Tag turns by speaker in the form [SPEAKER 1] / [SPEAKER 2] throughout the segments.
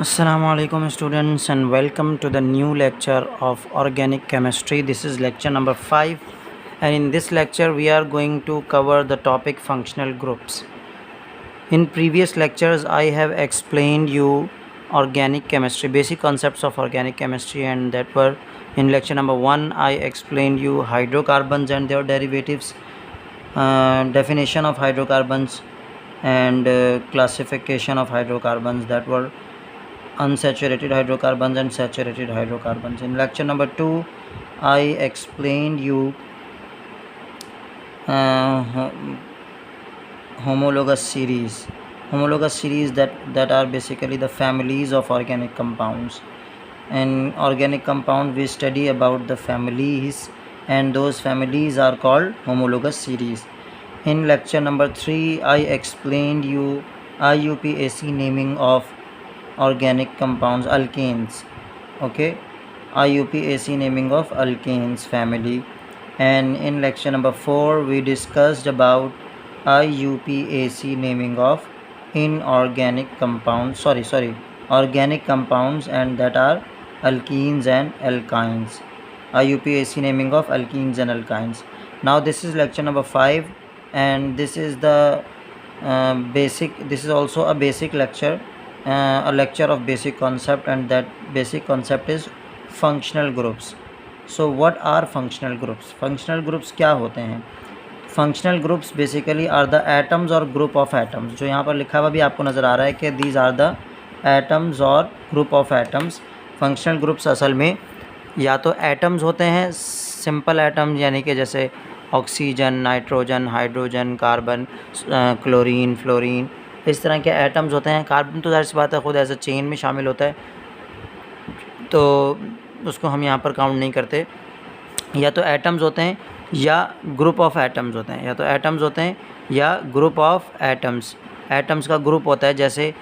[SPEAKER 1] Assalamu alaikum students and welcome to the new lecture of organic chemistry. This is lecture number 5 and in this lecture we are going to cover the topic functional groups. In previous lectures I have explained you organic chemistry, basic concepts of organic chemistry, and that were in lecture number 1 I explained you hydrocarbons and their derivatives, definition of hydrocarbons and classification of hydrocarbons, that were unsaturated hydrocarbons and saturated hydrocarbons. In lecture number 2 I explained you homologous series that are basically the families of organic compounds. In organic compound we study about the families, and those families are called homologous series. In lecture number 3 I explained you IUPAC naming of organic compounds, alkanes. Okay, IUPAC naming of alkanes family. And in lecture number 4 we discussed about IUPAC naming of inorganic compounds, organic compounds, and that are alkenes and alkynes. IUPAC naming of alkenes and alkynes. Now this is lecture number 5 and this is the this is also a basic lecture, a lecture of basic concept, and that basic concept is functional groups. So what are functional groups? Functional groups क्या होते हैं? Functional groups basically are the atoms और group of atoms. जो यहाँ पर लिखा हुआ भी आपको नज़र आ रहा है कि दीज आर द एटम्स और group of atoms. Functional groups असल में या तो एटम्स होते हैं, सिंपल एटम्स यानी कि जैसे oxygen, nitrogen, hydrogen, carbon, chlorine, fluorine, इस तरह के एटम्स होते हैं. कार्बन तो ज़ाहिर सी बात है खुद एज अ चेन में शामिल होता है, तो उसको हम यहाँ पर काउंट नहीं करते. या तो एटम्स होते हैं या ग्रुप ऑफ एटम्स होते हैं, या तो एटम्स होते हैं या ग्रुप ऑफ एटम्स. एटम्स का ग्रुप होता है, जैसे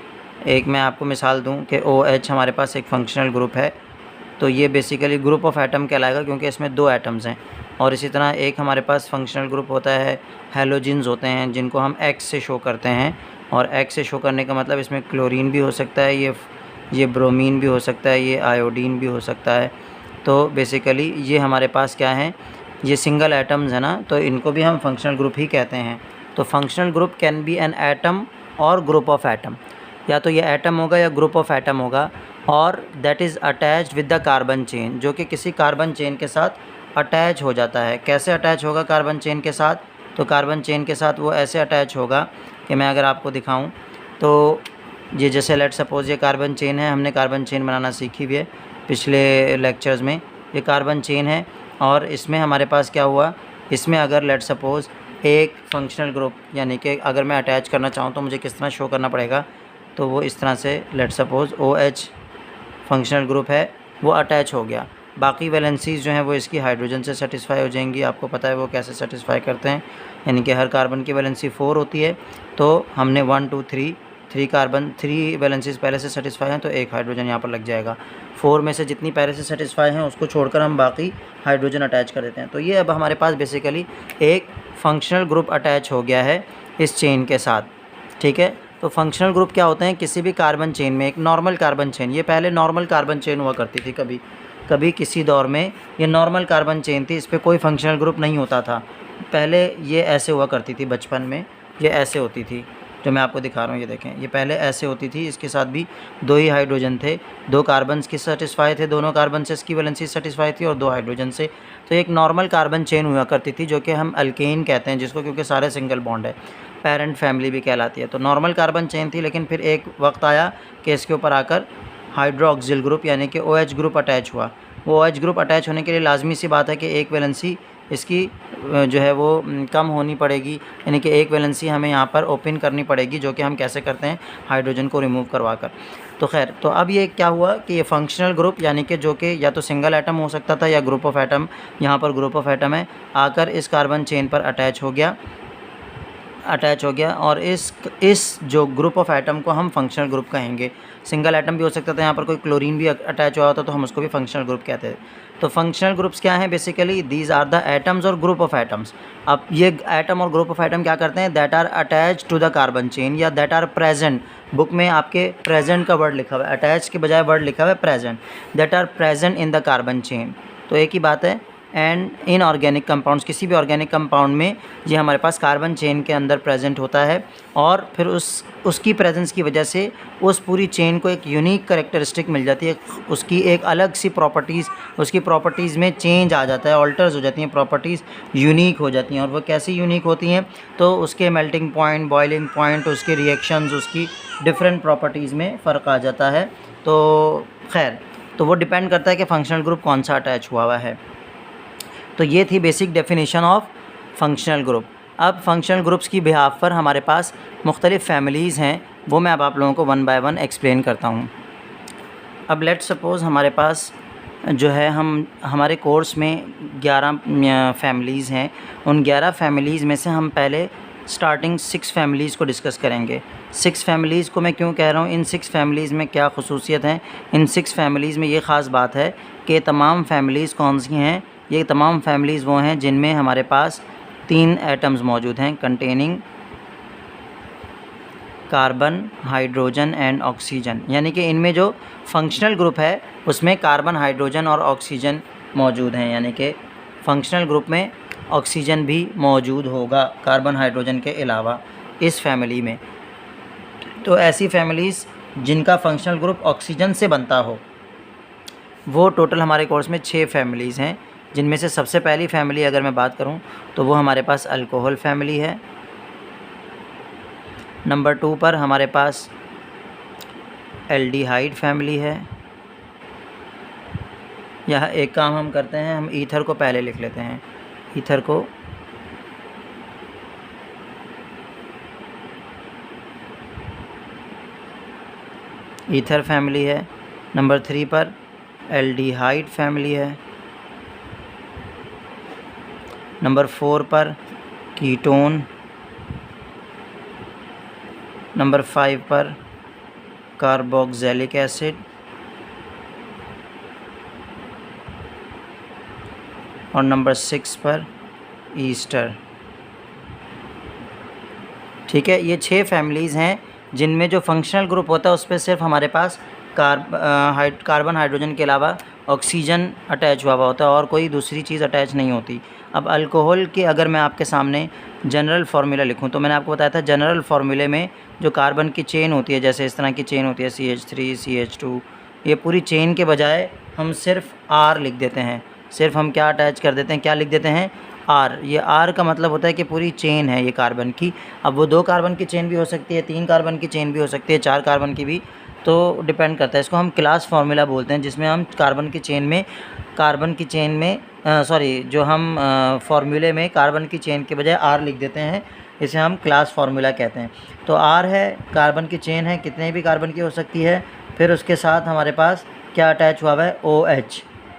[SPEAKER 1] एक मैं आपको मिसाल दूं कि OH हमारे पास एक फंक्शनल ग्रुप है, तो ये बेसिकली ग्रुप ऑफ एटम कहलाएगा क्योंकि इसमें 2 एटम्स हैं. और इसी तरह एक हमारे पास फंक्शनल ग्रुप होता है हेलोजिन्स होते हैं, जिनको हम X से शो करते हैं. और X से शो करने का मतलब इसमें क्लोरीन भी हो सकता है, ये ब्रोमीन भी हो सकता है, ये आयोडीन भी हो सकता है. तो बेसिकली ये हमारे पास क्या है, ये सिंगल एटम्स है ना, तो इनको भी हम फंक्शनल ग्रुप ही कहते हैं. तो functional group can be an atom और ग्रुप ऑफ एटम, या तो ये एटम होगा या ग्रुप ऑफ एटम होगा, और that is attached with the carbon chain, जो कि किसी कार्बन चेन के साथ अटैच हो जाता है. कैसे अटैच होगा कार्बन चेन के साथ? तो कार्बन चेन के साथ वो ऐसे अटैच होगा कि मैं अगर आपको दिखाऊँ तो ये जैसे लेट सपोज़ ये कार्बन चेन है, हमने कार्बन चेन बनाना सीखी हुई है पिछले लेक्चर्स में. ये कार्बन चेन है और इसमें हमारे पास क्या हुआ, इसमें अगर लेट सपोज़ एक फंक्शनल ग्रुप, यानी कि अगर मैं अटैच करना चाहूँ तो मुझे किस तरह शो करना पड़ेगा, तो वो इस तरह से late suppose OH functional group है, वो अटैच हो गया. बाकी वैलेंसीज़ जो हैं वो इसकी हाइड्रोजन से सेटिस्फाई हो जाएंगी. आपको पता है वो कैसे सेटिस्फाई करते हैं, यानी कि हर कार्बन की वैलेंसी 4 होती है, तो हमने 1 2 3 कार्बन 3 वैलेंसीज पहले से सेटिस्फाई हैं, तो एक हाइड्रोजन यहाँ पर लग जाएगा. 4 में से जितनी पहले से सेटिस्फाई हैं उसको छोड़कर हम बाकी हाइड्रोजन अटैच कर देते हैं. तो ये अब हमारे पास बेसिकली एक फंक्शनल ग्रुप अटैच हो गया है इस चेन के साथ. ठीक है, तो फंक्शनल ग्रुप क्या होते हैं? किसी भी कार्बन चेन में, एक नॉर्मल कार्बन चेन, ये पहले नॉर्मल कार्बन चेन हुआ करती थी, कभी किसी दौर में ये नॉर्मल कार्बन चेन थी, इस पर कोई फंक्शनल ग्रुप नहीं होता था. पहले ये ऐसे हुआ करती थी, बचपन में ये ऐसे होती थी, जो मैं आपको दिखा रहा हूँ. ये देखें, ये पहले ऐसे होती थी, इसके साथ भी 2 ही हाइड्रोजन थे, 2 कार्बन की सेटिस्फाई थे, दोनों कार्बन से इसकी वैलेंसी सेटिस्फाई थी और 2 हाइड्रोजन से. तो एक नॉर्मल कार्बन चेन हुआ करती थी, जो कि हम अल्केन कहते हैं जिसको, क्योंकि सारे सिंगल बॉन्ड है, पेरेंट फैमिली भी कहलाती है. तो नॉर्मल कार्बन चेन थी, लेकिन फिर एक वक्त आया कि इसके ऊपर आकर हाइड्रोक्सिल ग्रुप यानी कि OH ग्रुप अटैच हुआ. वो OH ग्रुप अटैच होने के लिए लाजमी सी बात है कि एक वैलेंसी इसकी जो है वो कम होनी पड़ेगी, यानी कि एक वैलेंसी हमें यहाँ पर ओपन करनी पड़ेगी, जो कि हम कैसे करते हैं, हाइड्रोजन को रिमूव करवा कर. तो खैर, तो अब ये क्या हुआ कि ये फंक्शनल ग्रुप, यानी कि जो कि या तो सिंगल एटम हो सकता था या ग्रुप ऑफ एटम, यहाँ पर ग्रुप ऑफ एटम है, आकर इस कार्बन चेन पर अटैच हो गया. अटैच हो गया, और इस जो ग्रुप ऑफ एटम को हम फंक्शनल ग्रुप कहेंगे। सिंगल एटम भी हो सकता था, यहाँ पर कोई क्लोरीन भी अटैच हुआ होता तो हम उसको भी फंक्शनल ग्रुप कहते हैं। तो फंक्शनल ग्रुप्स क्या हैं? Basically these are the atoms और ग्रुप ऑफ एटम्स। अब ये एटम और ग्रुप ऑफ एटम क्या करते हैं? That are attach to the carbon chain, या दैट आर प्रेजेंट। बुक में आपके प्रेजेंट का वर्ड लिखा हुआ है, अटैच के बजाय वर्ड लिखा हुआ है present. That are present in the carbon chain, तो एक ही बात है। एंड इन ऑर्गेनिक कंपाउंड्स, किसी भी ऑर्गेनिक कंपाउंड में ये हमारे पास कार्बन चेन के अंदर प्रेजेंट होता है, और फिर उसकी प्रेजेंस की वजह से उस पूरी चेन को एक यूनिक करेक्टरिस्टिक मिल जाती है, उसकी एक अलग सी प्रॉपर्टीज़, उसकी प्रॉपर्टीज़ में चेंज आ जाता है, ऑल्टर्स हो जाती हैं, प्रॉपर्टीज़ यूनिक हो जाती हैं। और वो कैसी यूनिक होती हैं? तो उसके मेल्टिंग पॉइंट, बॉइलिंग पॉइंट, उसके रिएक्शंस, उसकी डिफरेंट प्रॉपर्टीज़ में फ़र्क आ जाता है। तो खैर, तो वो डिपेंड करता है कि फंक्शनल ग्रुप कौन सा अटैच हुआ है। तो ये थी basic definition of functional group. अब फंक्शनल ग्रुप्स की बिहाफ पर हमारे पास मुख्तलिफ़ फैमिलीज़ हैं, वो मैं अब आप लोगों को वन बाय वन एक्सप्लेन करता हूँ। अब लेट्स सपोज़ हमारे पास जो है, हमारे कोर्स में 11 फैमिलीज़ हैं। उन 11 फैमिलीज़ में से हम पहले स्टार्टिंग 6 फैमिलीज़ को डिस्कस करेंगे। 6 फैमिलीज़ को मैं क्यों कह रहा हूँ, इन 6 फैमिलीज़ में क्या खसूसियत हैं? इन 6 फैमिलीज़ में ये ख़ास बात है कि तमाम फैमिलीज़ कौन सी हैं? ये तमाम फैमिलीज़ वो हैं जिनमें हमारे पास 3 एटम्स मौजूद हैं, containing carbon, hydrogen and oxygen. यानी कि इनमें जो फंक्शनल ग्रुप है उसमें कार्बन, हाइड्रोजन और ऑक्सीजन मौजूद हैं, यानी कि फंक्शनल ग्रुप में ऑक्सीजन भी मौजूद होगा कार्बन, हाइड्रोजन के अलावा इस फैमिली में। तो ऐसी फैमिलीज़ जिनका फंक्शनल ग्रुप ऑक्सीजन से बनता हो, वो टोटल हमारे कोर्स में 6 फैमिलीज़ हैं, जिनमें से सबसे पहली फैमिली अगर मैं बात करूं तो वो हमारे पास अल्कोहल फैमिली है। नंबर 2 पर हमारे पास एल्डिहाइड फैमिली है। यह एक काम हम करते हैं, हम ईथर को पहले लिख लेते हैं, ईथर को ईथर फैमिली है। नंबर 3 पर एल्डिहाइड फैमिली है। नंबर 4 पर कीटोन। नंबर 5 पर कार्बोक्सिलिक एसिड। और नंबर 6 पर ईस्टर। ठीक है, ये 6 फैमिलीज़ हैं जिनमें जो फंक्शनल ग्रुप होता है उस पर सिर्फ हमारे पास कार्बन, हाइड्रोजन के अलावा ऑक्सीजन अटैच हुआ होता है और कोई दूसरी चीज़ अटैच नहीं होती। अब अल्कोहल के अगर मैं आपके सामने जनरल फार्मूला लिखूं, तो मैंने आपको बताया था जनरल फार्मूले में जो कार्बन की चेन होती है, जैसे इस तरह की चेन होती है CH3 CH2, ये पूरी चेन के बजाय हम सिर्फ R लिख देते हैं। सिर्फ हम क्या अटैच कर देते हैं, क्या लिख देते हैं? R। ये R का मतलब होता है कि पूरी चेन है ये कार्बन की। अब वो 2 कार्बन की चेन भी हो सकती है, 3 कार्बन की चेन भी हो सकती है, 4 कार्बन की भी, तो डिपेंड करता है। इसको हम क्लास फार्मूला बोलते हैं, जिसमें हम कार्बन की चेन में जो हम फार्मूले में कार्बन की चेन के बजाय R लिख देते हैं, इसे हम क्लास फार्मूला कहते हैं। तो R है, कार्बन की चेन है, कितने भी कार्बन की हो सकती है। फिर उसके साथ हमारे पास क्या अटैच हुआ है?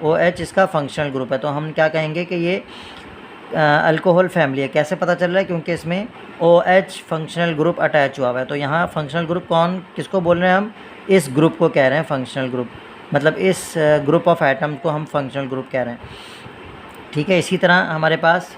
[SPEAKER 1] OH इसका फंक्शनल ग्रुप है। तो हम क्या कहेंगे कि ये अल्कोहल फैमिली है। कैसे पता चल रहा है? क्योंकि इसमें OH फंक्शनल ग्रुप अटैच हुआ है। तो यहाँ फंक्शनल ग्रुप किसको बोल रहे हैं हम? इस ग्रुप को कह रहे हैं फंक्शनल ग्रुप, मतलब इस ग्रुप ऑफ एटम को हम फंक्शनल ग्रुप कह रहे हैं। ठीक है, इसी तरह हमारे पास,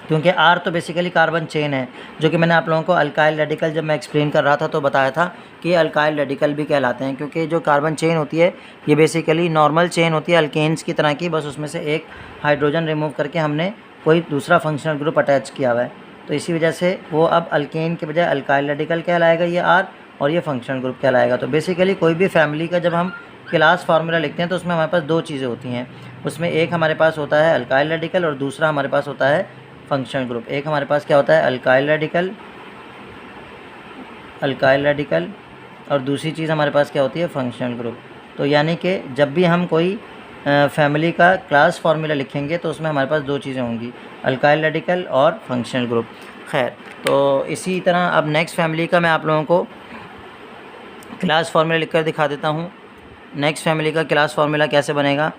[SPEAKER 1] क्योंकि R तो बेसिकली कार्बन चेन है, जो कि मैंने आप लोगों को अल्काइल रेडिकल जब मैं एक्सप्लेन कर रहा था तो बताया था कि अल्काइल रेडिकल भी कहलाते हैं, क्योंकि जो कार्बन चेन होती है ये बेसिकली नॉर्मल चेन होती है अल्केन्स की तरह की, बस उसमें से एक हाइड्रोजन रिमूव करके हमने कोई दूसरा फंक्शनल ग्रुप अटैच किया हुआ है। तो इसी वजह से वो अब अल्केन के बजाय अल्काइल रेडिकल कहलाएगा ये R, और ये फंक्शनल ग्रुप कहलाएगा। तो बेसिकली कोई भी फैमिली का जब हम क्लास फार्मूला लिखते हैं तो उसमें हमारे पास 2 चीज़ें होती हैं। उसमें एक हमारे पास होता है अल्काइल रेडिकल और दूसरा हमारे पास होता है फंक्शनल ग्रुप। एक हमारे पास क्या होता है? अल्काइल रेडिकल, और दूसरी चीज़ हमारे पास क्या होती है? Functional group. तो यानी कि जब भी हम कोई फैमिली का क्लास फार्मूला लिखेंगे तो उसमें हमारे पास 2 चीज़ें होंगी, अल्काइल रेडिकल और फंक्शनल ग्रुप। खैर, तो इसी तरह अब नेक्स्ट फैमिली का मैं आप लोगों को क्लास फार्मूला लिखकर दिखा देता हूँ। नेक्स्ट फैमिली का क्लास फार्मूला कैसे बनेगा?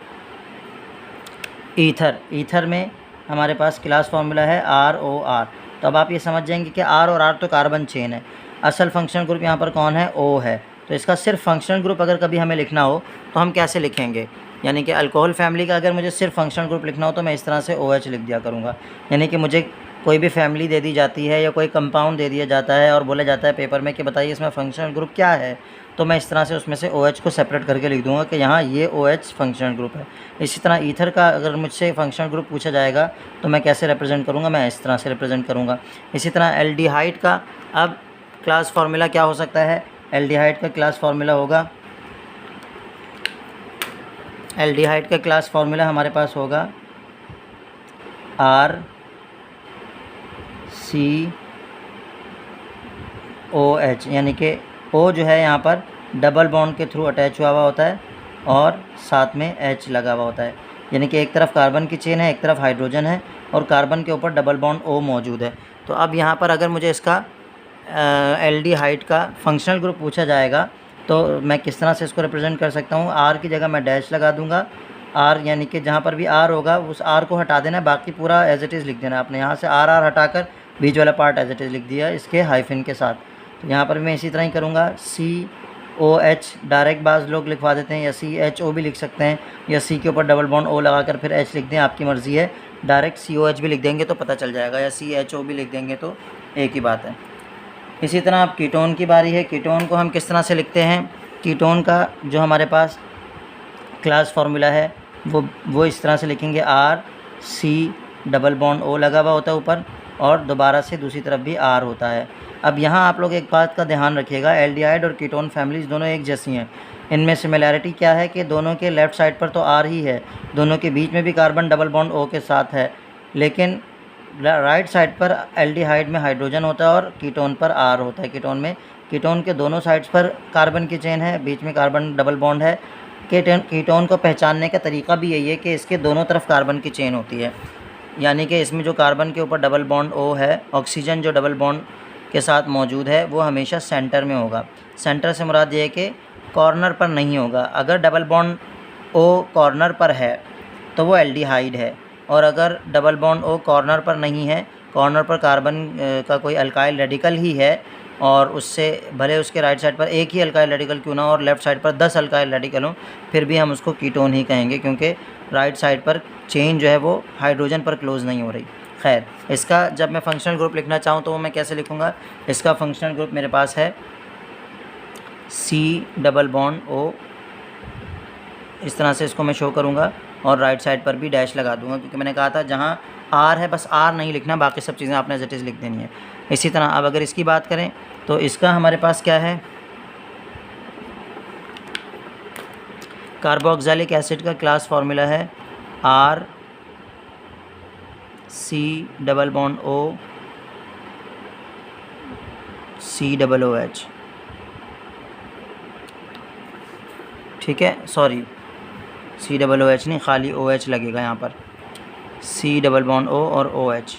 [SPEAKER 1] ईथर में हमारे पास क्लास फार्मूला है ROR। तो अब आप ये समझ जाएंगे कि R और R तो कार्बन चेन है। असल फंक्शनल ग्रुप यहाँ पर कौन है? O है। तो इसका सिर्फ फंक्शनल ग्रुप अगर कभी हमें लिखना हो तो हम कैसे लिखेंगे? यानी कि अल्कोहल फैमिली का अगर मुझे सिर्फ फंक्शनल ग्रुप लिखना हो तो मैं इस तरह से OH लिख दिया करूँगा। यानी कि मुझे कोई भी फैमिली दे दी जाती है या कोई कंपाउंड दे दिया जाता है और बोला जाता है पेपर में कि बताइए इसमें फंक्शनल ग्रुप क्या है, तो मैं इस तरह से उसमें से OH को सेपरेट करके लिख दूंगा कि यहाँ ये OH फंक्शनल ग्रुप है। इसी तरह ईथर का अगर मुझसे फंक्शनल ग्रुप पूछा जाएगा तो मैं कैसे रिप्रेजेंट करूँगा? मैं इस तरह से रिप्रेजेंट करूँगा। इसी तरह एल्डिहाइड का अब क्लास फार्मूला क्या हो सकता है? एल्डिहाइड का क्लास फार्मूला होगा, एल्डिहाइड का क्लास फार्मूला हमारे पास होगा RCOH, यानी कि O जो है यहाँ पर डबल बॉन्ड के थ्रू अटैच हुआ हुआ होता है और साथ में H लगा हुआ होता है। यानी कि एक तरफ कार्बन की चेन है, एक तरफ हाइड्रोजन है और कार्बन के ऊपर डबल बॉन्ड O मौजूद है। तो अब यहाँ पर अगर मुझे इसका एल्डिहाइड का फंक्शनल ग्रुप पूछा जाएगा तो मैं किस तरह से इसको रिप्रेजेंट कर सकता हूँ? R की जगह मैं डैश लगा दूंगा। R यानी कि जहाँ पर भी R होगा उस R को हटा देना है, बाकी पूरा एज इट इज़ लिख देना है। आपने यहाँ से R हटाकर बीच वाला पार्ट एज इट इज़ लिख दिया इसके हाइफिन के साथ। तो यहाँ पर मैं इसी तरह ही करूँगा। COH डायरेक्ट बाज़ लोग लिखवा देते हैं या CHO भी लिख सकते हैं या C के ऊपर डबल बॉन्ड O लगाकर फिर H लिख दें, आपकी मर्ज़ी है। डायरेक्ट COH भी लिख देंगे तो पता चल जाएगा या CHO भी लिख देंगे तो एक ही बात है। इसी तरह अब कीटोन की बारी है। कीटोन को हम किस तरह से लिखते हैं? कीटोन का जो हमारे पास क्लास फार्मूला है वो इस तरह से लिखेंगे। RC डबल बॉन्ड O लगा हुआ होता है ऊपर और दोबारा से दूसरी तरफ भी R होता है। अब यहाँ आप लोग एक बात का ध्यान रखिएगा, एल्डिहाइड और कीटोन फैमिलीज़ दोनों एक जैसी हैं। इनमें सिमिलैरिटी क्या है कि दोनों के लेफ़्ट साइड पर तो R ही है, दोनों के बीच में भी कार्बन डबल बॉन्ड O के साथ है, लेकिन राइट साइड पर एल्डिहाइड में हाइड्रोजन होता है और कीटोन पर R होता है। कीटोन के दोनों साइड्स पर कार्बन की चेन है, बीच में कार्बन डबल बॉन्ड है। कीटोन को पहचानने का तरीका भी यही है कि इसके दोनों तरफ कार्बन की चेन होती है। यानी कि इसमें जो कार्बन के ऊपर डबल बॉन्ड O है, ऑक्सीजन जो डबल बॉन्ड के साथ मौजूद है वो हमेशा सेंटर में होगा। सेंटर से मुराद ये है कि कॉर्नर पर नहीं होगा। अगर डबल बॉन्ड O कॉर्नर पर है तो वो एल्डिहाइड है, और अगर डबल बॉन्ड O कॉर्नर पर नहीं है, कॉर्नर पर कार्बन का कोई अल्काइल रेडिकल ही है और उससे भले उसके राइट साइड पर एक ही अल्काइल रेडिकल क्यों ना और लेफ़्ट साइड पर 10 अल्काइल रेडिकल हों, फिर भी हम उसको कीटोन ही कहेंगे, क्योंकि राइट साइड पर चेन जो है वो हाइड्रोजन पर क्लोज़ नहीं हो रही। खैर, इसका जब मैं फंक्शनल ग्रुप लिखना चाहूँ तो वो मैं कैसे लिखूँगा? इसका फंक्शनल ग्रुप मेरे पास है C डबल बॉन्ड O, इस तरह से इसको मैं शो करूँगा और राइट साइड पर भी डैश लगा दूँगा, क्योंकि मैंने कहा था जहाँ R है बस R नहीं लिखना, बाकी सब चीज़ें आपने एज इट इज़ लिख देनी है। इसी तरह अब अगर इसकी बात करें तो इसका हमारे पास क्या है? कार्बोक्सिलिक एसिड का क्लास फार्मूला है RC double bond O COOH। ठीक है, सॉरी COOH नहीं, खाली OH लगेगा यहाँ पर। C डबल बॉन्ड O और OH,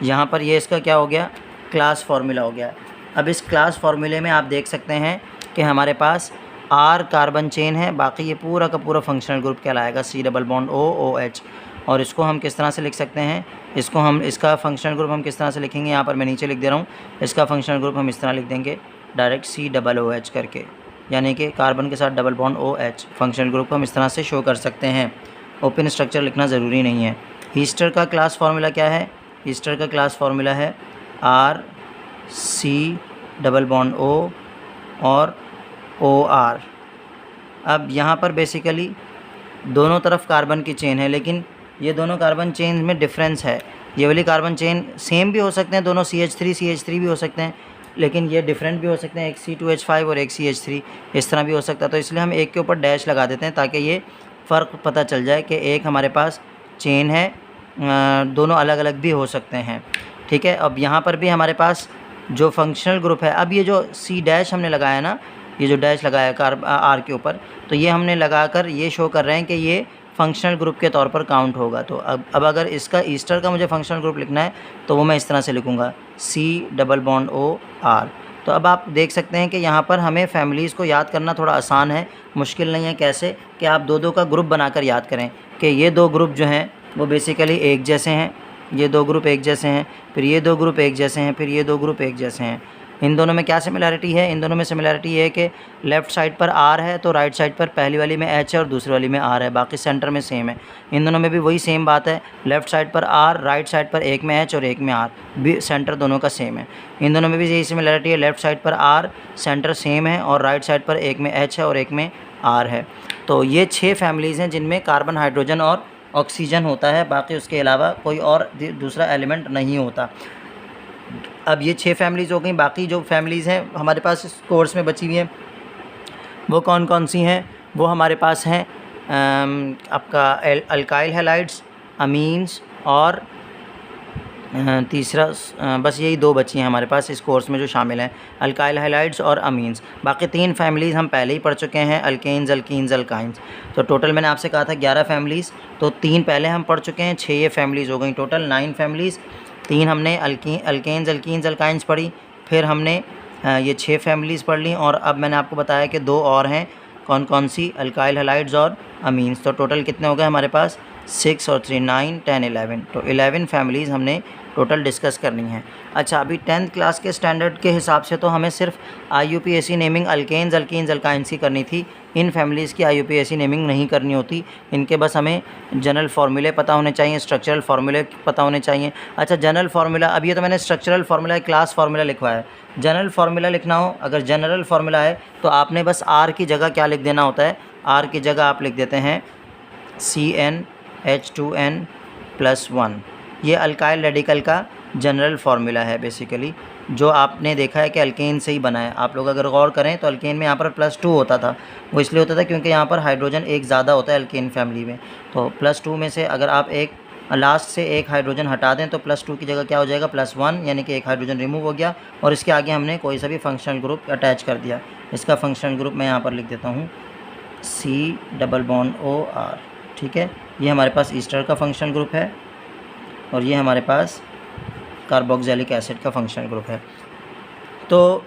[SPEAKER 1] यहाँ पर ये इसका क्या हो गया? क्लास फार्मूला हो गया। अब इस क्लास फार्मूले में आप देख सकते हैं कि हमारे पास R कार्बन चेन है, बाकी ये पूरा का पूरा फंक्शनल ग्रुप कहलाएगा C double bond O OH। और इसको हम किस तरह से लिख सकते हैं? इसका फंक्शनल ग्रुप हम किस तरह से लिखेंगे? यहाँ पर मैं नीचे लिख दे रहा हूँ। इसका फंक्शनल ग्रुप हम इस तरह लिख देंगे डायरेक्ट COOH करके, यानी कि कार्बन के साथ double bond OH। Functional group को हम इस तरह से शो कर सकते हैं। ओपन स्ट्रक्चर लिखना ज़रूरी नहीं है। ईस्टर का क्लास फार्मूला क्या है? ईस्टर का क्लास फार्मूला है RC डबल बॉन्ड O और OR। अब यहाँ पर बेसिकली दोनों तरफ कार्बन की चेन है, लेकिन ये दोनों कार्बन चेन में डिफरेंस है। ये वाली कार्बन चेन सेम भी हो सकते हैं, दोनों CH3 भी हो सकते हैं, लेकिन ये डिफरेंट भी हो सकते हैं, एक C2H5 और एक CH3, इस तरह भी हो सकता है। तो इसलिए हम एक के ऊपर डैश लगा देते हैं ताकि ये फ़र्क पता चल जाए कि एक हमारे पास चेन है, दोनों अलग अलग भी हो सकते हैं। ठीक है, अब यहाँ पर भी हमारे पास जो फंक्शनल ग्रुप है, अब ये जो C डैश हमने लगाया ना, ये जो डैश लगाया R के ऊपर, तो ये हमने लगाकर ये शो कर रहे हैं कि ये फंक्शनल ग्रुप के तौर पर काउंट होगा। तो अब अगर इसका ईस्टर का मुझे फंक्शनल ग्रुप लिखना है तो वो मैं इस तरह से लिखूँगा C double bond O R। तो अब आप देख सकते हैं कि यहाँ पर हमें फैमिलीज़ को याद करना थोड़ा आसान है, मुश्किल नहीं है। कैसे कि आप दो का ग्रुप बनाकर याद करें कि ये दो ग्रुप जो हैं वो बेसिकली एक जैसे हैं, ये दो ग्रुप एक जैसे हैं, फिर ये दो ग्रुप एक जैसे हैं, फिर ये दो ग्रुप एक जैसे हैं। इन दोनों में क्या सिमिलैरिटी है? इन दोनों में सिमिलैरिटी ये है कि लेफ़्ट साइड पर R है तो राइट साइड पर पहली वाली में H है और दूसरी वाली में R है, बाकी सेंटर में सेम है। इन दोनों में भी वही सेम बात है, लेफ़्ट साइड पर R, राइट साइड पर एक में H और एक में R, भी सेंटर दोनों का सेम है। इन दोनों में भी यही सिमिलैरिटी है, लेफ़्ट साइड पर R, सेंटर सेम है, और राइट साइड पर एक में H है और एक में R है। तो ये 6 फैमिलीज़ हैं जिनमें कार्बन, हाइड्रोजन और ऑक्सीजन होता है, बाकी उसके अलावा कोई और दूसरा एलिमेंट नहीं होता। अब ये 6 फैमिलीज़ हो गई, बाकी जो फैमिलीज़ हैं हमारे पास इस कोर्स में बची हुई हैं वो कौन कौन सी हैं? वो हमारे पास हैं आपका अल्काइल हैलाइड्स, अमीन्स और तीसरा बस यही 2 बची हैं हमारे पास इस कोर्स में जो शामिल हैं, अल्काइल हैलाइड्स और अमीन्स। बाकी 3 फैमिलीज़ हम पहले ही पढ़ चुके हैं, अल्केन्स, अल्कीन्स, अल्काइन्स। तो टोटल मैंने आपसे कहा था 11 फैमिलीज़, तो 3 पहले हम पढ़ चुके हैं, 6 ये फैमिलीज़ हो गई, टोटल 9 फैमिलीज़। 3 हमने अल्केन्स, अल्कीन्स, अल्काइन्स पढ़ी, फिर हमने ये 6 फैमिलीज़ पढ़ ली, और अब मैंने आपको बताया कि 2 और हैं, कौन कौन सी? अल्काइल हैलाइड्स और अमीन्स। तो टोटल कितने हो गए हमारे पास? 6 और 3 9 10 11। तो 11 फैमिलीज़ हमने टोटल डिस्कस करनी है। अच्छा, अभी 10th क्लास के स्टैंडर्ड के हिसाब से तो हमें सिर्फ IUPAC naming alkanes, alkenes, alkynes की करनी थी। इन फैमिलीज़ की IUPAC नेमिंग नहीं करनी होती, इनके बस हमें जनरल फार्मूले पता होने चाहिए, स्ट्रक्चरल फार्मूले पता होने चाहिए। अच्छा, जनरल फार्मूला, अब ये तो मैंने स्ट्रक्चरल फार्मूला, क्लास फार्मूला लिखवाया है। जनरल फार्मूला लिखना हो, अगर जनरल फार्मूला है तो आपने बस R की जगह क्या लिख देना होता है? R की जगह आप लिख देते हैं CnH2n+1। ये अल्काइल रेडिकल का जनरल फार्मूला है बेसिकली, जो आपने देखा है कि अल्केन से ही बना है। आप लोग अगर गौर करें तो अल्केन में यहाँ पर +2 होता था, वो इसलिए होता था क्योंकि यहाँ पर हाइड्रोजन एक ज़्यादा होता है अल्केन फैमिली में। तो +2 में से अगर आप एक लास्ट से एक हाइड्रोजन हटा दें तो +2 की जगह क्या हो जाएगा? +1, यानी कि एक हाइड्रोजन रिमूव हो गया, और इसके आगे हमने कोई सा भी फंक्शनल ग्रुप अटैच कर दिया। इसका फंक्शनल ग्रुप मैं यहाँ पर लिख देता हूँ C+OR, ठीक है। ये हमारे पास ईस्टर का फंक्शनल ग्रुप है, और ये हमारे पास कार्बोक्सिलिक एसिड का फंक्शनल ग्रुप है। तो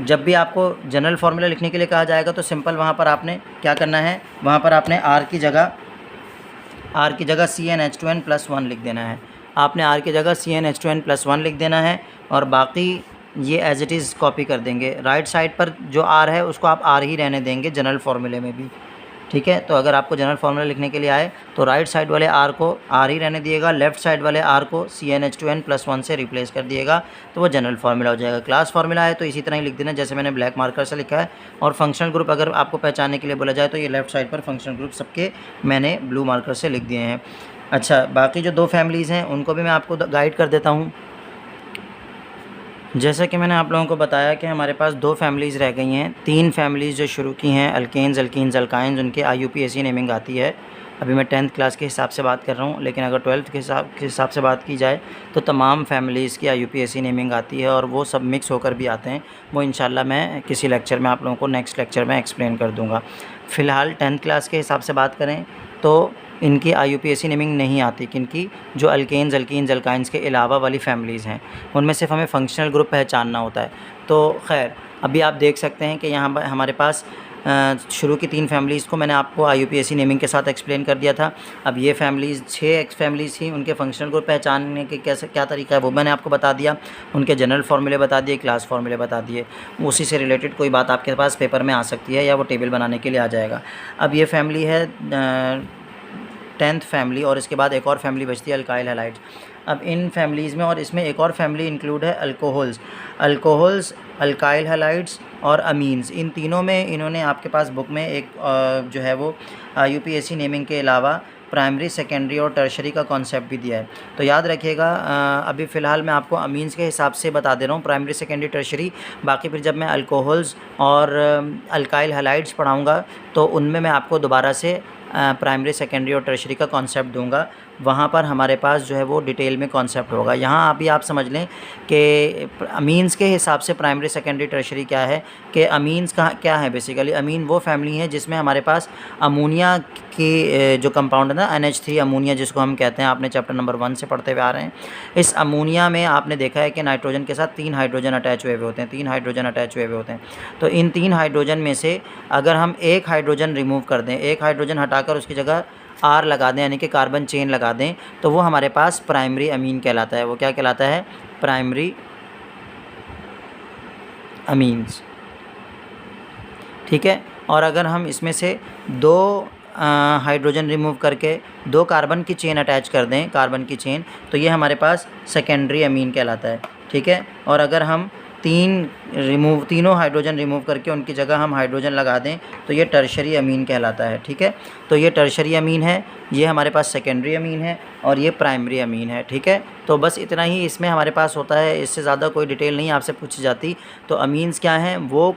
[SPEAKER 1] जब भी आपको जनरल फार्मूला लिखने के लिए कहा जाएगा तो सिंपल वहाँ पर आपने क्या करना है? वहाँ पर आपने R की जगह CnH2n+1 लिख देना है। आपने R की जगह CnH2n+1 लिख देना है, और बाकी ये एज इट इज़ कॉपी कर देंगे। राइट साइड पर जो R है उसको आप R ही रहने देंगे जनरल फार्मूले में भी, ठीक है। तो अगर आपको जनरल फार्मूला लिखने के लिए आए तो राइट साइड वाले R को R ही रहने दिएगा, लेफ़्ट साइड वाले R को CnH2n+1 से रिप्लेस कर दिएगा, तो वो जनरल फार्मूला हो जाएगा। क्लास फार्मूला है तो इसी तरह ही लिख देना जैसे मैंने ब्लैक मार्कर से लिखा है। और फंक्शनल ग्रुप अगर आपको पहचानने के लिए बोला जाए तो ये लेफ़्ट साइड पर फंक्शनल ग्रुप सबके मैंने ब्लू मार्कर से लिख दिए हैं। अच्छा, बाकी जो 2 फैमिलीज़ हैं उनको भी मैं आपको गाइड कर देता हूँ। जैसा कि मैंने आप लोगों को बताया कि हमारे पास 2 फैमिलीज़ रह गई हैं। 3 फैमिलीज़ जो शुरू की हैं, अल्केन्स, अल्कीन्स, अल्काइन्स, उनके IUPAC नेमिंग आती है। अभी मैं 10th क्लास के हिसाब से बात कर रहा हूँ, लेकिन अगर 12th के हिसाब से बात की जाए तो तमाम फैमिलीज़ की IUPAC नेमिंग आती है, और वो सब मिक्स होकर भी आते हैं। वो इंशाल्लाह मैं किसी लेक्चर में आप लोगों को नेक्स्ट लेक्चर में एक्सप्लेन कर दूँगा। फ़िलहाल 10th क्लास के हिसाब से बात करें तो इनकी IUPAC नेमिंग नहीं आती, किनकी? जो अल्केन्स, अल्कीन्स, अल्काइन्स के अलावा वाली फैमिलीज़ हैं, उनमें सिर्फ हमें फंक्शनल ग्रुप पहचानना होता है। तो खैर, अभी आप देख सकते हैं कि यहाँ पर हमारे पास शुरू की 3 फैमिलीज़ को मैंने आपको IUPAC नेमिंग के साथ एक्सप्लेन कर दिया था। अब ये फैमिलीज़ 6 फैमिलीज़ थी, उनके फंक्शनल ग्रुप पहचानने के क्या तरीका है वो मैंने आपको बता दिया। उनके जनरल फार्मूले बता दिए, क्लास फार्मूले बता दिए। उसी से रिलेटेड कोई बात आपके पास पेपर में आ सकती है, या वो टेबल बनाने के लिए आ जाएगा। अब ये फैमिली है 10th फैमिली, और इसके बाद एक और फैमिली बचती है अल्काइल हैलाइड्स। अब इन फैमिलीज़ में और इसमें एक और फैमिली इंक्लूड है अल्कोहल्स, अल्काइल हैलाइड्स और अमीन्स। इन तीनों में इन्होंने आपके पास बुक में एक जो है वो IUPAC नेमिंग के अलावा प्राइमरी, सेकेंडरी और टर्शरी का कॉन्सेप्ट भी दिया है। तो याद रखिएगा, अभी फ़िलहाल मैं आपको अमीन्स के हिसाब से बता दे रहा हूँ, प्राइमरी, सेकेंडरी, टर्शरी। बाकी फिर जब मैं अल्कोहल्स और अल्काइल हैलाइड्स पढ़ाऊँगा तो उनमें मैं आपको दोबारा से प्राइमरी, सेकेंडरी और टर्शरी का कॉन्सेप्ट दूंगा। वहाँ पर हमारे पास जो है वो डिटेल में कॉन्सेप्ट होगा। यहाँ अभी आप समझ लें कि अमीन्स के हिसाब से प्राइमरी, सेकेंडरी, टर्शरी क्या है, कि अमीन्स क्या है? बेसिकली अमीन वो फैमिली है जिसमें हमारे पास अमोनिया की जो कंपाउंड है ना, NH3 अमोनिया जिसको हम कहते हैं, आपने चैप्टर नंबर 1 से पढ़ते हुए आ रहे हैं। इस अमोनिया में आपने देखा है कि नाइट्रोजन के साथ 3 हाइड्रोजन अटैच हुए होते हैं, 3 हाइड्रोजन अटैच हुए होते हैं। तो इन 3 हाइड्रोजन में से अगर हम एक हाइड्रोजन रिमूव कर दें, एक हाइड्रोजन हटाकर उसकी जगह आर लगा दें यानी कि कार्बन चेन लगा दें तो वो हमारे पास प्राइमरी अमीन कहलाता है। वो क्या कहलाता है? Primary amines. ठीक है। और अगर हम इसमें से 2 हाइड्रोजन रिमूव करके 2 कार्बन की चेन अटैच कर दें, कार्बन की चेन, तो ये हमारे पास सेकेंडरी अमीन कहलाता है। ठीक है। और अगर हम तीनों हाइड्रोजन रिमूव करके उनकी जगह हम हाइड्रोजन लगा दें तो ये टर्शरी अमीन कहलाता है। ठीक है। तो ये टर्शरी अमीन है, ये हमारे पास सेकेंडरी अमीन है और ये प्राइमरी अमीन है। ठीक है। तो बस इतना ही इसमें हमारे पास होता है, इससे ज़्यादा कोई डिटेल नहीं आपसे पूछी जाती। तो अमीन्स क्या हैं? वो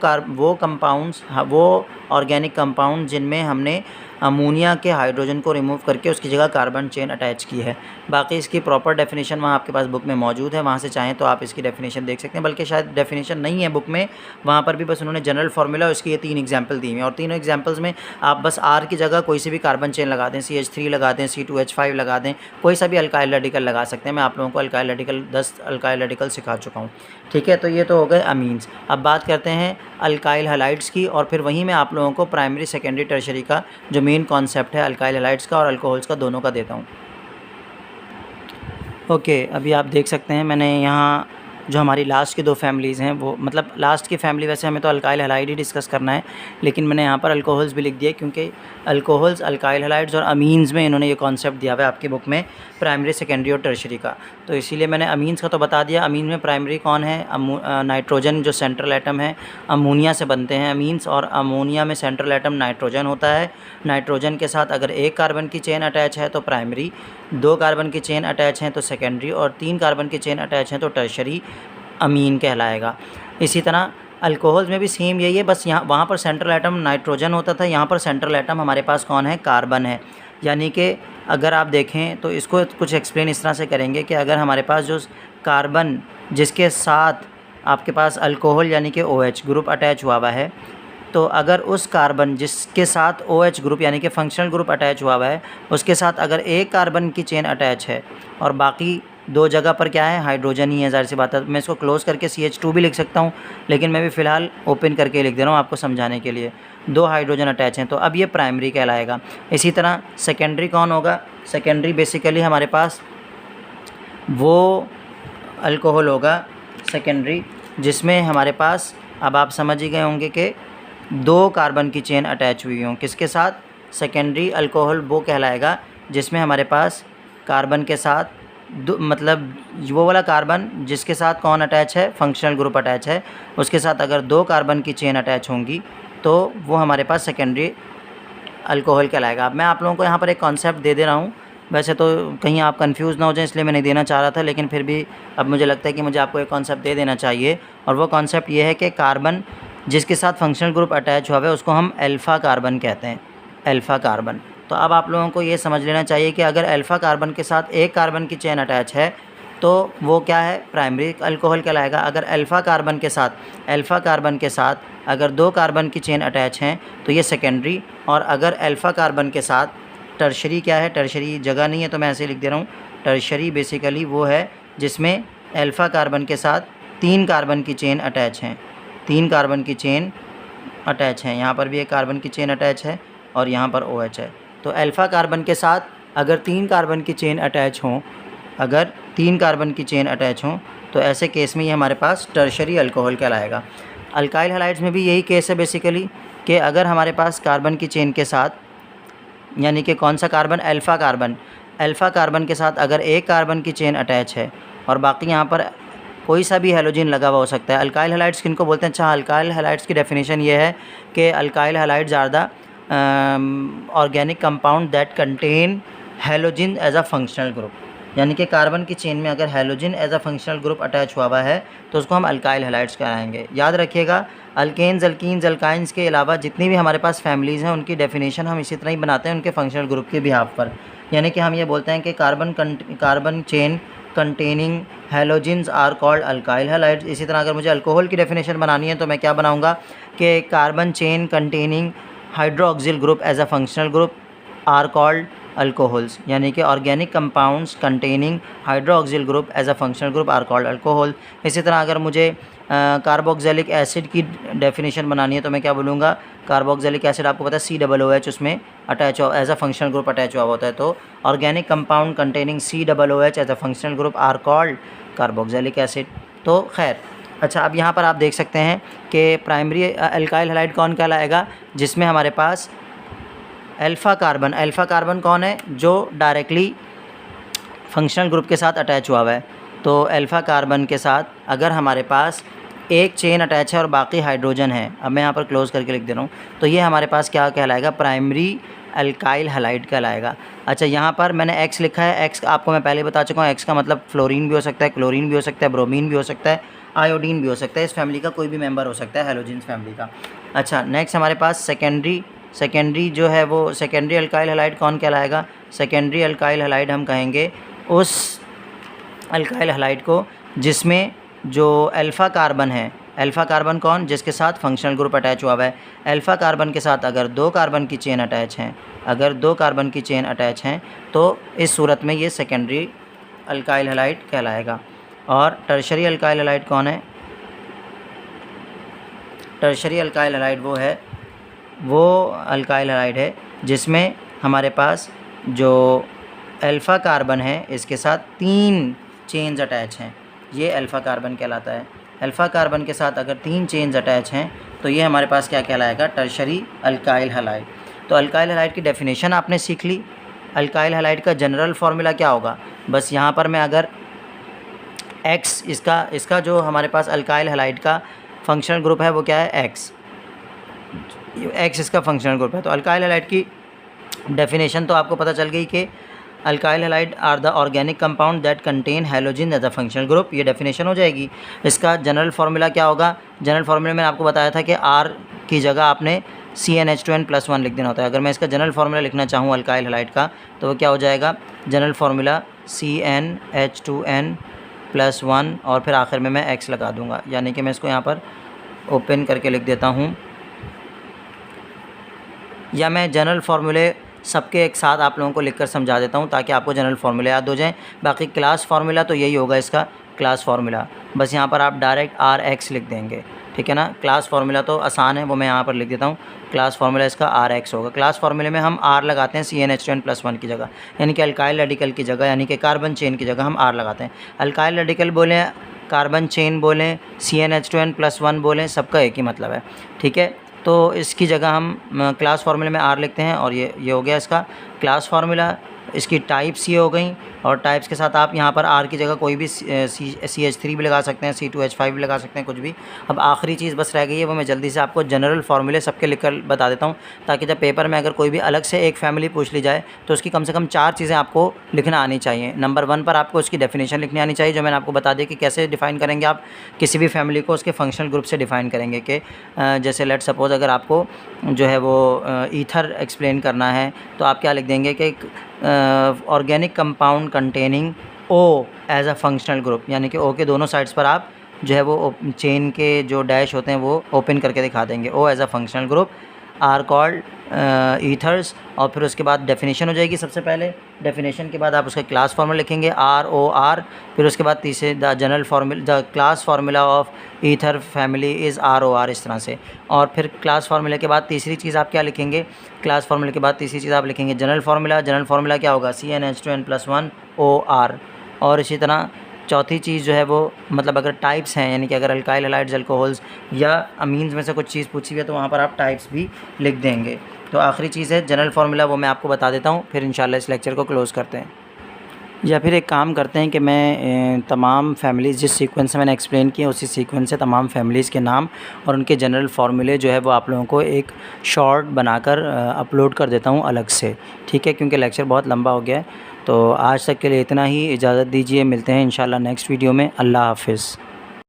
[SPEAKER 1] कंपाउंड्स, वो ऑर्गेनिक कंपाउंड जिनमें हमने अमोनिया के हाइड्रोजन को रिमूव करके उसकी जगह कार्बन चेन अटैच की है। बाकी इसकी प्रॉपर डेफिनेशन वहाँ आपके पास बुक में मौजूद है, वहाँ से चाहें तो आप इसकी डेफिनेशन देख सकते हैं, बल्कि शायद डेफिनेशन नहीं है बुक में, वहाँ पर भी बस उन्होंने जनरल फार्मूला उसकी ये 3 एग्जाम्पल दी हुई हैं और तीनों एग्जाम्पल्स में आप बस आर की जगह कोई सी भी कार्बन चेन लगा दें, CH3 लगा दें, C2H5 लगा दें, कोई सा भी अल्काइल रेडिकल लगा सकते हैं। मैं आप लोगों को अल्काइल रेडिकल 10 अल्काइल रेडिकल सिखा चुका हूँ। ठीक है। तो ये तो हो गए अमीन्स। अब बात करते हैं अल्काइल हैलाइड्स की और फिर वहीं मैं आप लोगों को प्राइमरी, सेकेंडरी, टर्शरी का जो मेन कॉन्सेप्ट है अल्काइल हैलाइड्स का और अल्कोहल्स का, दोनों का देता हूँ। ओके, अभी आप देख सकते हैं मैंने यहाँ जो हमारी लास्ट की 2 फैमिलीज़ हैं, वो मतलब लास्ट की फैमिली, वैसे हमें तो अल्काइल हैलाइड ही डिस्कस करना है, लेकिन मैंने यहाँ पर अल्कोहल्स भी लिख दिए क्योंकि अल्कोहल्स, अल्काइल हैलाइड्स और अमीन्स में इन्होंने ये कॉन्सेप्ट दिया हुआ है आपकी बुक में प्राइमरी, सेकेंडरी और टर्शरी का। तो इसीलिए मैंने अमीन्स का तो बता दिया। अमीन में प्राइमरी कौन है? नाइट्रोजन जो सेंट्रल एटम है, अमोनिया से बनते हैं अमीन्स, और अमोनिया में सेंट्रल एटम नाइट्रोजन होता है। नाइट्रोजन के साथ अगर 1 कार्बन की चेन अटैच है तो प्राइमरी, 2 कार्बन की चेन अटैच हैं तो सेकेंडरी और 3 कार्बन की चेन अटैच हैं तो टर्शरी अमीन कहलाएगा। इसी तरह अल्कोहल्स में भी सेम यही है, बस यहाँ वहाँ पर सेंट्रल एटम नाइट्रोजन होता था, यहाँ पर सेंट्रल एटम हमारे पास कौन है? कार्बन है। यानी कि अगर आप देखें तो इसको कुछ एक्सप्लेन इस तरह से करेंगे कि अगर हमारे पास जो कार्बन जिसके साथ आपके पास अल्कोहल यानी कि OH ग्रुप अटैच हुआ है, तो अगर उस कार्बन जिसके साथ OH ग्रुप यानी कि फंक्शनल ग्रुप अटैच हुआ है, उसके साथ अगर 1 कार्बन की चेन अटैच है और बाकी 2 जगह पर क्या है? हाइड्रोजन ही है, ज़ाहिर सी बात है। मैं इसको क्लोज़ करके CH2 भी लिख सकता हूँ, लेकिन मैं भी फ़िलहाल ओपन करके लिख दे रहा हूँ आपको समझाने के लिए। 2 हाइड्रोजन अटैच हैं तो अब ये प्राइमरी कहलाएगा। इसी तरह सेकेंडरी कौन होगा? सेकेंडरी बेसिकली हमारे पास वो अल्कोहल होगा सेकेंडरी जिसमें हमारे पास, अब आप समझ ही गए होंगे कि 2 कार्बन की चेन अटैच हुई हों। किसके साथ? सेकेंडरी अल्कोहल वो कहलाएगा जिसमें हमारे पास कार्बन के साथ मतलब वो वाला कार्बन जिसके साथ कौन अटैच है? फंक्शनल ग्रुप अटैच है। उसके साथ अगर 2 कार्बन की चेन अटैच होंगी तो वो हमारे पास सेकेंडरी अल्कोहल कहलाएगा। अब मैं आप लोगों को यहाँ पर एक कॉन्सेप्ट दे दे रहा हूँ, वैसे तो कहीं आप कंफ्यूज ना हो जाएं इसलिए मैं नहीं देना चाह रहा था, लेकिन फिर भी अब मुझे लगता है कि मुझे आपको एक कॉन्सेप्ट दे देना चाहिए। और वो कॉन्सेप्ट ये है कि कार्बन जिसके साथ फंक्शनल ग्रुप अटैच हुआ है उसको हम अल्फ़ा कार्बन कहते हैं, अल्फ़ा कार्बन। तो अब आप लोगों को ये समझ लेना चाहिए कि अगर अल्फ़ा कार्बन के साथ 1 कार्बन की चेन अटैच है तो वो क्या है? प्राइमरी अल्कोहल कहलाएगा। अगर अल्फ़ा कार्बन के साथ अगर 2 कार्बन की चेन अटैच हैं तो ये सेकेंडरी, और अगर अल्फ़ा कार्बन के साथ टर्शरी क्या है? टर्शरी जगह नहीं है तो मैं ऐसे लिख दे रहा हूँ। टर्शरी बेसिकली वो है जिसमें अल्फ़ा कार्बन के साथ 3 कार्बन की चेन अटैच हैं, 3 कार्बन की चेन अटैच हैं। यहाँ पर भी 1 कार्बन की चेन अटैच है और यहाँ पर OH है। तो अल्फ़ा कार्बन के साथ अगर 3 कार्बन की चेन अटैच हों, अगर 3 कार्बन की चेन अटैच हों तो ऐसे केस में ये हमारे पास टर्शरी अल्कोहल कहलाएगा। अल्काइल हैलाइड्स में भी यही केस है बेसिकली कि अगर हमारे पास कार्बन की चेन के साथ, यानी कि कौन सा कार्बन? अल्फ़ा कार्बन के साथ अगर 1 कार्बन की चेन अटैच है और बाकी यहाँ पर कोई सा भी हैलोजन लगा हुआ हो सकता है। अल्काइल हैलाइड्स किनको बोलते हैं? अच्छा, अल्काइल हैलाइड्स की डेफिनेशन ये है कि alkyl halides are the organic compound that contain halogen as a functional group. यानी कि कार्बन की चेन में अगर halogen as a functional group attach हुआ है तो उसको हम अल्काइल हैलाइड्स कहलाएंगे। याद रखिएगा, अल्केन्स, अल्कीन्स, अल्काइंस के अलावा जितनी भी हमारे पास फैमिलीज़ हैं उनकी डेफिनेशन हम इसी तरह ही बनाते हैं उनके फंक्शनल ग्रुप के बिहाफ पर। यानी कि हम ये बोलते हैं कि carbon chain containing halogens are called alkyl halides. इसी तरह अगर मुझे अल्कोहल की डेफिनेशन बनानी है तो मैं क्या बनाऊँगा कि carbon chain containing hydroxyl group as a functional group are called alcohols, यानी कि organic compounds containing hydroxyl group as a functional group are called alcohol. इसी तरह अगर मुझे कार्बोक्सिलिक एसिड की डेफिनेशन बनानी है तो मैं क्या बोलूँगा, कार्बोक्सिलिक एसिड आपको पता है COOH उसमें attach as a functional group attach हुआ होता है, तो organic compound containing COOH as a functional group are called carboxylic acid. तो खैर, अच्छा, अब यहाँ पर आप देख सकते हैं कि प्राइमरी अल्काइल हैलाइड कौन कहलाएगा, जिसमें हमारे पास अल्फ़ा कार्बन कौन है, जो डायरेक्टली फंक्शनल ग्रुप के साथ अटैच हुआ हुआ है। तो अल्फ़ा कार्बन के साथ अगर हमारे पास एक चेन अटैच है और बाकी हाइड्रोजन है, अब मैं यहाँ पर क्लोज़ करके लिख दे रहा हूँ, तो ये हमारे पास क्या कहलाएगा, प्राइमरी अल्काइल हैलाइड कहलाएगा। अच्छा, यहाँ पर मैंने X लिखा है। X आपको मैं पहले बता चुका हूँ, X का मतलब फ्लोरीन भी हो सकता है, क्लोरीन भी हो सकता है, ब्रोमीन भी हो सकता है, आयोडीन भी हो सकता है। इस फैमिली का कोई भी मेंबर हो सकता है, हैलोजेंस फैमिली का। अच्छा, नेक्स्ट हमारे पास सेकेंडरी जो है वो सेकेंडरी अल्काइल हैलाइड कौन कहलाएगा। सेकेंडरी अल्काइल हैलाइड हम कहेंगे उस अल्काइल हैलाइड को जिसमें जो अल्फ़ा कार्बन है, अल्फ़ा कार्बन कौन, जिसके साथ फंक्शनल ग्रुप अटैच हुआ है। अल्फ़ा कार्बन के साथ अगर 2 कार्बन की चेन अटैच हैं, अगर 2 कार्बन की चेन अटैच हैं, तो इस सूरत में ये सेकेंडरी अल्काइल हैलाइड कहलाएगा। और टर्शरी अल्काइल हैलाइड कौन है, टर्शरी अल्काइल हैलाइड वो अल्काइल हैलाइड है जिसमें हमारे पास जो अल्फ़ा कार्बन है इसके साथ 3 चेन्स अटैच हैं, ये अल्फ़ा कार्बन कहलाता है। अल्फ़ा कार्बन के साथ अगर 3 चेन्स अटैच हैं तो ये हमारे पास क्या कहलाएगा, टर्शरी अल्काइल हैलाइड। तो अल्काइल हैलाइड की डेफिनेशन आपने सीख ली। अल्काइल हैलाइड का जनरल फार्मूला क्या होगा, बस यहाँ पर मैं अगर X इसका जो हमारे पास अल्काइल हैलाइड का फंक्शनल ग्रुप है वो क्या है, X इसका फंक्शनल ग्रुप है। तो अल्काइल हैलाइड की डेफिनेशन तो आपको पता चल गई कि alkyl halide are the organic compound that contain halogen as a functional group, ये डेफिनेशन हो जाएगी। इसका जनरल फार्मूला क्या होगा, जनरल फार्मूला में आपको बताया था कि R की जगह आपने CnH2n+1 लिख देना होता है। अगर मैं इसका जनरल फार्मूला लिखना चाहूँ अल्काइल हैलाइड का, तो वो क्या हो जाएगा, जनरल फार्मूला CnH2n+1 और फिर आखिर में मैं X लगा दूँगा, यानी कि मैं इसको यहाँ पर ओपन करके लिख देता हूँ, या मैं जनरल फार्मूले सबके एक साथ आप लोगों को लिखकर समझा देता हूँ ताकि आपको जनरल फार्मूला याद हो जाए। बाकी क्लास फार्मूला तो यही होगा इसका, क्लास फार्मूला बस यहाँ पर आप डायरेक्ट RX लिख देंगे, ठीक है ना। क्लास फार्मूला तो आसान है, वो मैं यहाँ पर लिख देता हूँ। क्लास फार्मूला इसका RX होगा। क्लास फार्मूले में हम R लगाते हैं CnH2n+1 की जगह, यानी कि अल्काइल रेडिकल की जगह, यानी कि कार्बन चेन की जगह हम R लगाते हैं। अल्काइल रेडिकल बोलें, कार्बन चेन बोलें, CnH2n+1 बोलें, सबका एक ही मतलब है, ठीक है। तो इसकी जगह हम क्लास फार्मूले में R लिखते हैं और ये हो गया इसका क्लास फार्मूला। इसकी टाइप्स ये हो गई, और टाइप्स के साथ आप यहाँ पर R की जगह कोई भी CH3 भी लगा सकते हैं, C2H5 भी लगा सकते हैं, कुछ भी। अब आखिरी चीज़ बस रह गई है, वो मैं जल्दी से आपको जनरल फार्मूले सबके लिखकर बता देता हूँ, ताकि जब पेपर में अगर कोई भी अलग से एक फैमिली पूछ ली जाए तो उसकी कम से कम 4 चीज़ें आपको लिखना आनी चाहिए। नंबर 1 पर आपको उसकी डेफिनेशन लिखनी आनी चाहिए, जो मैंने आपको बता दी कि कैसे डिफ़ाइन करेंगे आप किसी भी फैमिली को, उसके फंक्शनल ग्रुप से डिफ़ाइन करेंगे। कि जैसे लेट सपोज़ अगर आपको जो है वो ईथर एक्सप्लेन करना है तो आप क्या लिख देंगे कि organic compound containing O as a functional group, यानी कि O के दोनों साइड्स पर आप जो है वो चेन के जो डैश होते हैं वो ओपन करके दिखा देंगे। O as a functional group are called ethers. और फिर उसके बाद डेफिनेशन हो जाएगी। सबसे पहले डेफिनेशन के बाद आप उसका क्लास फार्मूला लिखेंगे ROR, फिर उसके बाद तीसरे the general formula, the class formula of ether family is ROR, इस तरह से। और फिर क्लास फार्मूले के बाद तीसरी चीज़ आप क्या लिखेंगे, क्लास फार्मूले के बाद तीसरी चीज़ आप लिखेंगे जनरल फार्मूला। जनरल फार्मूला क्या होगा, CnH2n+1 OR। और इसी तरह चौथी चीज़ जो है वो, मतलब अगर टाइप्स हैं, यानी कि अगर अल्काइल हैलाइड्स, अल्कोहल्स या अमीन्स में से कुछ चीज़ पूछी हुई है तो वहाँ पर आप टाइप्स भी लिख देंगे। तो आखिरी चीज़ है जनरल फार्मूला, वो मैं आपको बता देता हूँ, फिर इंशाल्लाह इस लेक्चर को क्लोज़ करते हैं। या फिर एक काम करते हैं कि मैं तमाम फैमिलीज़ जिस सीक्वेंस से मैंने एक्सप्लेन किया उसी सीक्वेंस से तमाम फैमिलीज़ के नाम और उनके जनरल फार्मूले जो है वो आप लोगों को एक शॉर्ट बनाकर अपलोड कर देता हूँ अलग से, ठीक है, क्योंकि लेक्चर बहुत लंबा हो गया है। तो आज तक के लिए इतना ही, इजाज़त दीजिए, मिलते हैं इंशाल्लाह नेक्स्ट वीडियो में। अल्लाह हाफ़िज़।